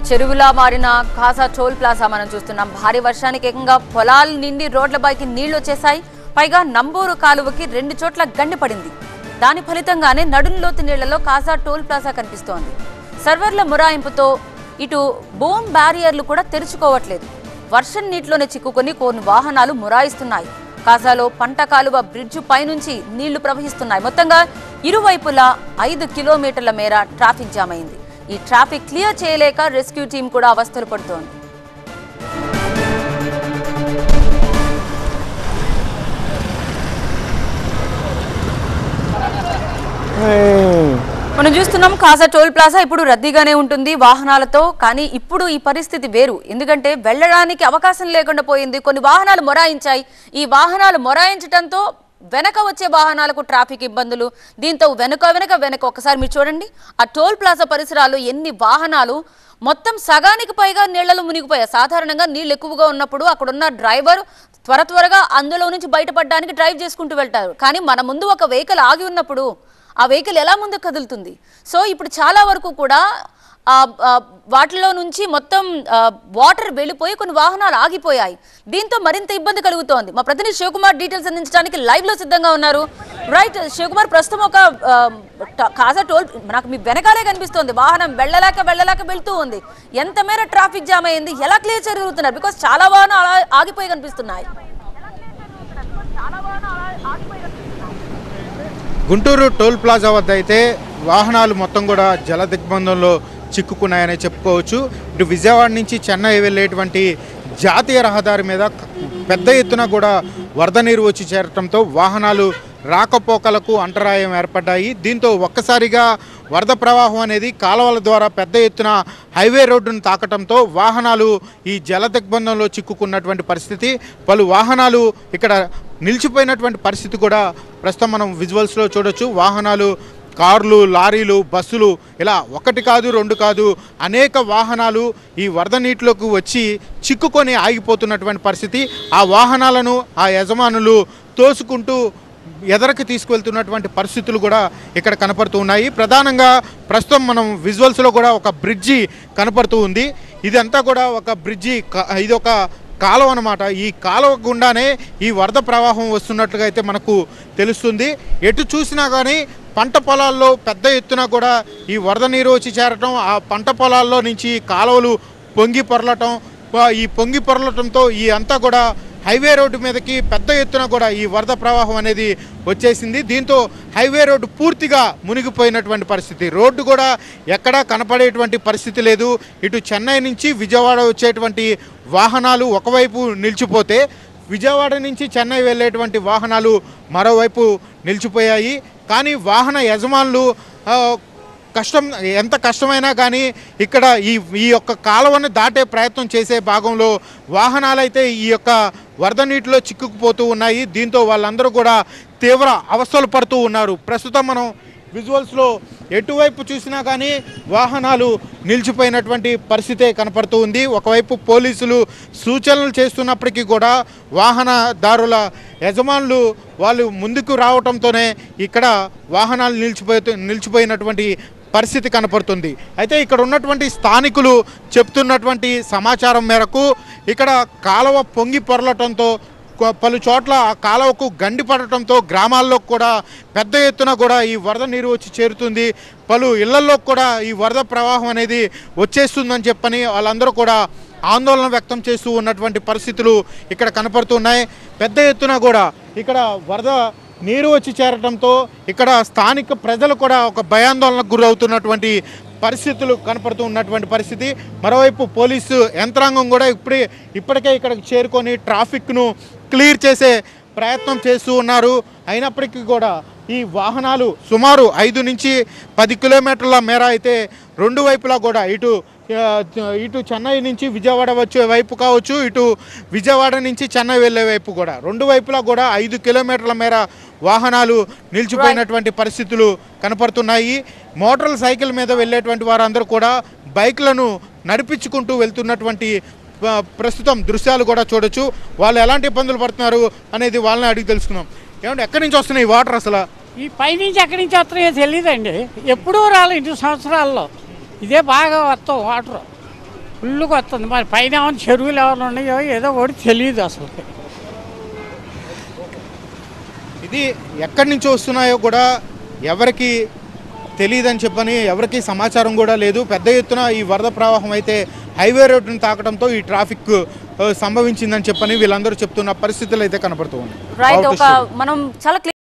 చెరువులా మారిన Khasa toll plaza మనం చూస్తున్నాం. భారీ వర్షానికి ఏకంగా పొలాల నిండి రోడ్లపైకి నీళ్లు వచ్చేశాయి. పైగా నంబూరు కాలువకి 2 చోట్ల గండి పడింది. దాని ఫలితంగానే నడుంలోతు నీళ్లలో ఖాసా టోల్ ప్లాజా కనిపిస్తోంది. సర్వర్ల మురాయింపుతో ఇటు బోన్ బ్యారియర్లు కూడా తెరుచుకోవట్లేదు. వర్షం నీటిలోనే చిక్కుకొని కొన్ని వాహనాలు మురాయిస్తున్నాయి. ఖాసాలో పంట కాలువ బ్రిడ్జు పైనుంచి నీళ్లు ప్రవహిస్తున్నాయి. మొత్తంగా ఇరువైపులా 5 కిలోమీటర్ల మేర ట్రాఫిక్ జామ్ అయింది. ఈ ట్రాఫిక్ క్లియర్ చేయలేక రెస్క్యూ టీం కూడా అవస్థలు పడుతోంది. మనం చూస్తున్నాం ఖాసా టోల్ ప్లాజా ఇప్పుడు రద్దీగానే ఉంటుంది వాహనాలతో. కానీ ఇప్పుడు ఈ పరిస్థితి వేరు. ఎందుకంటే వెళ్ళడానికి అవకాశం లేకుండా పోయింది. కొన్ని వాహనాలు మొరాయించాయి. ఈ వాహనాలు మొరాయించడంతో వెనక వచ్చే వాహనాలకు ట్రాఫిక్ ఇబ్బందులు. దీంతో వెనక ఒకసారి మీరు చూడండి, ఆ టోల్ ప్లాజా పరిసరాలు ఎన్ని వాహనాలు మొత్తం సగానికి పైగా నీళ్లలో మునిగిపోయాయి. సాధారణంగా నీళ్ళు ఎక్కువగా ఉన్నప్పుడు అక్కడున్న డ్రైవర్ త్వరగా అందులో నుంచి బయటపడడానికి డ్రైవ్ చేసుకుంటూ వెళ్తారు. కానీ మన ముందు ఒక వెహికల్ ఆగి ఉన్నప్పుడు ఆ వెహికల్ ఎలా ముందుకు కదులుతుంది? సో ఇప్పుడు చాలా వరకు కూడా వాటిలో నుంచి మొత్తం వాటర్ వెళ్ళిపోయి కొన్ని వాహనాలు ఆగిపోయాయి. దీంతో మరింత ఇబ్బంది కలుగుతోంది. మా ప్రతినిధి శివకుమార్ డీటెయిల్స్ అందించడానికి లైవ్ లో సిద్ధంగా ఉన్నారు. రైట్ శివకుమార్, ప్రస్తుతం ఒక ఖాసా టోల్ నాకు మీ వెనకాలే కనిపిస్తోంది. వాహనం వెళ్ళలేక వెళ్తూ ఉంది. ఎంత మేర ట్రాఫిక్ జామ్ అయింది, ఎలా క్లియర్ జరుగుతున్నారు? బికాస్ చాలా వాహనాలు ఆగిపోయి కనిపిస్తున్నాయి. గుంటూరు టోల్ ప్లాజా వద్ద అయితే వాహనాలు మొత్తం కూడా జల దిగ్బంధంలో చిక్కుకున్నాయని చెప్పుకోవచ్చు. ఇటు విజయవాడ నుంచి చెన్నై వెళ్ళేటువంటి జాతీయ రహదారి మీద పెద్ద ఎత్తున కూడా వరద నీరు వచ్చి చేరటంతో వాహనాలు రాకపోకలకు అంతరాయం ఏర్పడ్డాయి. దీంతో ఒక్కసారిగా వరద ప్రవాహం అనేది కాలువల ద్వారా పెద్ద ఎత్తున హైవే రోడ్డును తాకటంతో వాహనాలు ఈ జల దిగ్బంధంలో చిక్కుకున్నటువంటి పరిస్థితి. పలు వాహనాలు ఇక్కడ నిలిచిపోయినటువంటి పరిస్థితి కూడా ప్రస్తుతం మనం విజువల్స్లో చూడొచ్చు. వాహనాలు, కార్లు, లారీలు, బస్సులు ఇలా 1 కాదు 2 కాదు అనేక వాహనాలు ఈ వరద నీటిలోకి వచ్చి చిక్కుకొని ఆగిపోతున్నటువంటి పరిస్థితి. ఆ వాహనాలను ఆ యజమానులు తోసుకుంటూ ఎదరికి తీసుకువెళ్తున్నటువంటి పరిస్థితులు కూడా ఇక్కడ కనపడుతూ ఉన్నాయి. ప్రధానంగా ప్రస్తుతం మనం విజువల్స్లో కూడా ఒక బ్రిడ్జి కనపడుతూ ఉంది. ఇదంతా కూడా ఒక బ్రిడ్జి, ఇది ఒక కాలువ అన్నమాట. ఈ కాలువ గుండానే ఈ వరద ప్రవాహం వస్తున్నట్లుగా అయితే మనకు తెలుస్తుంది. ఎటు చూసినా కానీ పంట పొలాల్లో పెద్ద ఎత్తున కూడా ఈ వరద నీరు వచ్చి చేరటం, ఆ పంట పొలాల్లో నుంచి కాలువలు పొంగి పొరలటంతో ఈ అంతా కూడా హైవే రోడ్డు మీదకి పెద్ద ఎత్తున కూడా ఈ వరద ప్రవాహం అనేది వచ్చేసింది. దీంతో హైవే రోడ్డు పూర్తిగా మునిగిపోయినటువంటి పరిస్థితి. రోడ్డు కూడా ఎక్కడా కనపడేటువంటి పరిస్థితి లేదు. ఇటు చెన్నై నుంచి విజయవాడ వచ్చేటువంటి వాహనాలు ఒకవైపు నిలిచిపోతే, విజయవాడ నుంచి చెన్నై వెళ్ళేటువంటి వాహనాలు మరోవైపు నిలిచిపోయాయి. కానీ వాహన యజమానులు ఎంత కష్టమైనా కానీ ఇక్కడ ఈ యొక్క కాలువను దాటే ప్రయత్నం చేసే భాగంలో వాహనాలైతే ఈ యొక్క వరద నీటిలో చిక్కుకుపోతూ ఉన్నాయి. దీంతో వాళ్ళందరూ కూడా తీవ్ర అవస్థలు పడుతూ ఉన్నారు. ప్రస్తుతం మనం విజువల్స్లో ఎటువైపు చూసినా కానీ వాహనాలు నిలిచిపోయినటువంటి పరిస్థితే కనపడుతూ ఉంది. ఒకవైపు పోలీసులు సూచనలు చేస్తున్నప్పటికీ కూడా వాహనదారుల యజమానులు వాళ్ళు ముందుకు రావడంతోనే ఇక్కడ వాహనాలు నిలిచిపోయినటువంటి పరిస్థితి కనపడుతుంది. అయితే ఇక్కడ ఉన్నటువంటి స్థానికులు చెప్తున్నటువంటి సమాచారం మేరకు ఇక్కడ కాలువ పొంగి పొరలటంతో పలు చోట్ల ఆ కాలువకు గండి పడటంతో గ్రామాల్లో కూడా పెద్ద ఎత్తున కూడా ఈ వరద నీరు వచ్చి చేరుతుంది. పలు ఇళ్లల్లో కూడా ఈ వరద ప్రవాహం అనేది వచ్చేస్తుందని చెప్పని వాళ్ళందరూ కూడా ఆందోళన వ్యక్తం చేస్తూ ఉన్నటువంటి పరిస్థితులు ఇక్కడ కనపడుతున్నాయి. పెద్ద ఎత్తున కూడా ఇక్కడ వరద నీరు వచ్చి చేరటంతో ఇక్కడ స్థానిక ప్రజలు కూడా ఒక భయాందోళనకు గురవుతున్నటువంటి పరిస్థితులు కనపడుతూ ఉన్నటువంటి పరిస్థితి. మరోవైపు పోలీసు యంత్రాంగం కూడా ఇప్పటికే ఇక్కడికి చేరుకొని ట్రాఫిక్ను క్లియర్ చేసే ప్రయత్నం చేస్తూ ఉన్నారు. అయినప్పటికీ కూడా ఈ వాహనాలు సుమారు 5 నుంచి 10 కిలోమీటర్ల మేర అయితే రెండు వైపులా కూడా ఇటు చెన్నై నుంచి విజయవాడ వచ్చే వైపు కావచ్చు, ఇటు విజయవాడ నుంచి చెన్నై వెళ్ళే వైపు కూడా రెండు వైపులా కూడా 5 కిలోమీటర్ల మేర వాహనాలు నిలిచిపోయినటువంటి పరిస్థితులు కనపడుతున్నాయి. మోటార్ సైకిల్ మీద వెళ్ళేటువంటి వారందరూ కూడా బైక్లను నడిపించుకుంటూ వెళ్తున్నటువంటి ప్రస్తుతం దృశ్యాలు కూడా చూడొచ్చు. వాళ్ళు ఎలాంటి ఇబ్బందులు పడుతున్నారు అనేది వాళ్ళని అడిగి తెలుసుకున్నాం. ఏమంటే ఎక్కడి నుంచి వస్తున్నాయి వాటర్? అసలు ఈ పైనుంచి ఎక్కడి నుంచి వస్తున్నాయో తెలియదండి. ఎప్పుడూ రాలేదు 2 సంవత్సరాల్లో. ఇదే బాగా వస్తాం వాటర్. ఫుల్గా వస్తుంది మరి పైన ఏమైనా చెరువులు ఎవరు ఉన్నాయో ఏదో ఒకటి తెలియదు అసలు. ఇది ఎక్కడి నుంచి వస్తున్నాయో కూడా ఎవరికి తెలియదని చెప్పని ఎవరికి సమాచారం కూడా లేదు. పెద్ద ఎత్తున ఈ వరద ప్రవాహం అయితే హైవే రోడ్డును తాకడంతో ఈ ట్రాఫిక్ సంభవించిందని చెప్పని వీళ్ళందరూ చెప్తున్న పరిస్థితులు అయితే కనపడుతూ ఉన్నాయి. మనం చాలా